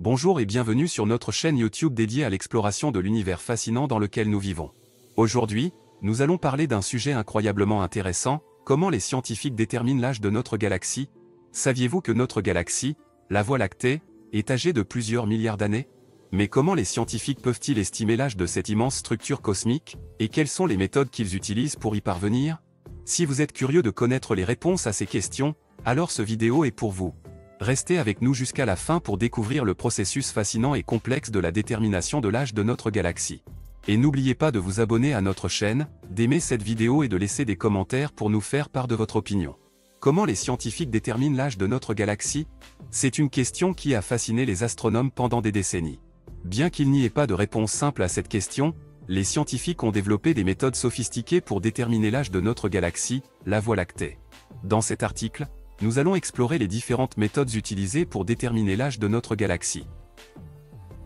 Bonjour et bienvenue sur notre chaîne YouTube dédiée à l'exploration de l'univers fascinant dans lequel nous vivons. Aujourd'hui, nous allons parler d'un sujet incroyablement intéressant, comment les scientifiques déterminent l'âge de notre galaxie. Saviez-vous que notre galaxie, la Voie lactée, est âgée de plusieurs milliards d'années? Mais comment les scientifiques peuvent-ils estimer l'âge de cette immense structure cosmique, et quelles sont les méthodes qu'ils utilisent pour y parvenir? Si vous êtes curieux de connaître les réponses à ces questions, alors cette vidéo est pour vous. Restez avec nous jusqu'à la fin pour découvrir le processus fascinant et complexe de la détermination de l'âge de notre galaxie. Et n'oubliez pas de vous abonner à notre chaîne, d'aimer cette vidéo et de laisser des commentaires pour nous faire part de votre opinion. Comment les scientifiques déterminent l'âge de notre galaxie? C'est une question qui a fasciné les astronomes pendant des décennies. Bien qu'il n'y ait pas de réponse simple à cette question, les scientifiques ont développé des méthodes sophistiquées pour déterminer l'âge de notre galaxie, la Voie lactée. Dans cet article, nous allons explorer les différentes méthodes utilisées pour déterminer l'âge de notre galaxie.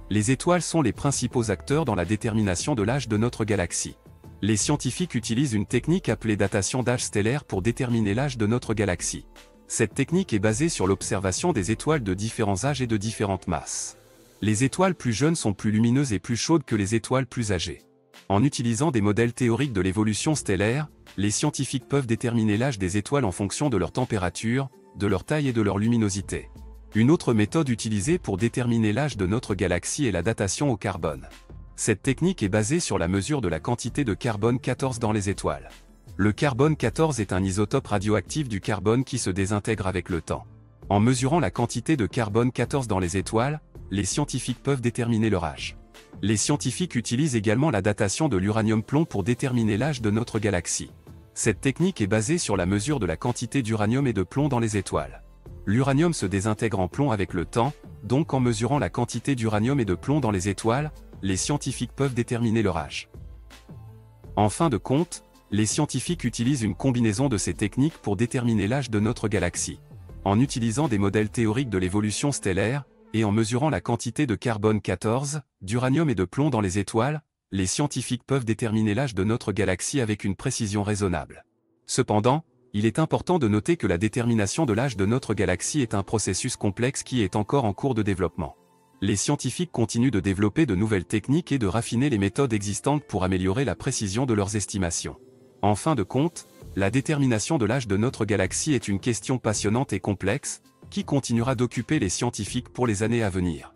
Les étoiles sont les principaux acteurs dans la détermination de l'âge de notre galaxie. Les scientifiques utilisent une technique appelée datation d'âge stellaire pour déterminer l'âge de notre galaxie. Cette technique est basée sur l'observation des étoiles de différents âges et de différentes masses. Les étoiles plus jeunes sont plus lumineuses et plus chaudes que les étoiles plus âgées. En utilisant des modèles théoriques de l'évolution stellaire, les scientifiques peuvent déterminer l'âge des étoiles en fonction de leur température, de leur taille et de leur luminosité. Une autre méthode utilisée pour déterminer l'âge de notre galaxie est la datation au carbone. Cette technique est basée sur la mesure de la quantité de carbone 14 dans les étoiles. Le carbone 14 est un isotope radioactif du carbone qui se désintègre avec le temps. En mesurant la quantité de carbone 14 dans les étoiles, les scientifiques peuvent déterminer leur âge. Les scientifiques utilisent également la datation de l'uranium-plomb pour déterminer l'âge de notre galaxie. Cette technique est basée sur la mesure de la quantité d'uranium et de plomb dans les étoiles. L'uranium se désintègre en plomb avec le temps, donc en mesurant la quantité d'uranium et de plomb dans les étoiles, les scientifiques peuvent déterminer leur âge. En fin de compte, les scientifiques utilisent une combinaison de ces techniques pour déterminer l'âge de notre galaxie. En utilisant des modèles théoriques de l'évolution stellaire, et en mesurant la quantité de carbone 14, d'uranium et de plomb dans les étoiles, les scientifiques peuvent déterminer l'âge de notre galaxie avec une précision raisonnable. Cependant, il est important de noter que la détermination de l'âge de notre galaxie est un processus complexe qui est encore en cours de développement. Les scientifiques continuent de développer de nouvelles techniques et de raffiner les méthodes existantes pour améliorer la précision de leurs estimations. En fin de compte, la détermination de l'âge de notre galaxie est une question passionnante et complexe, qui continuera d'occuper les scientifiques pour les années à venir.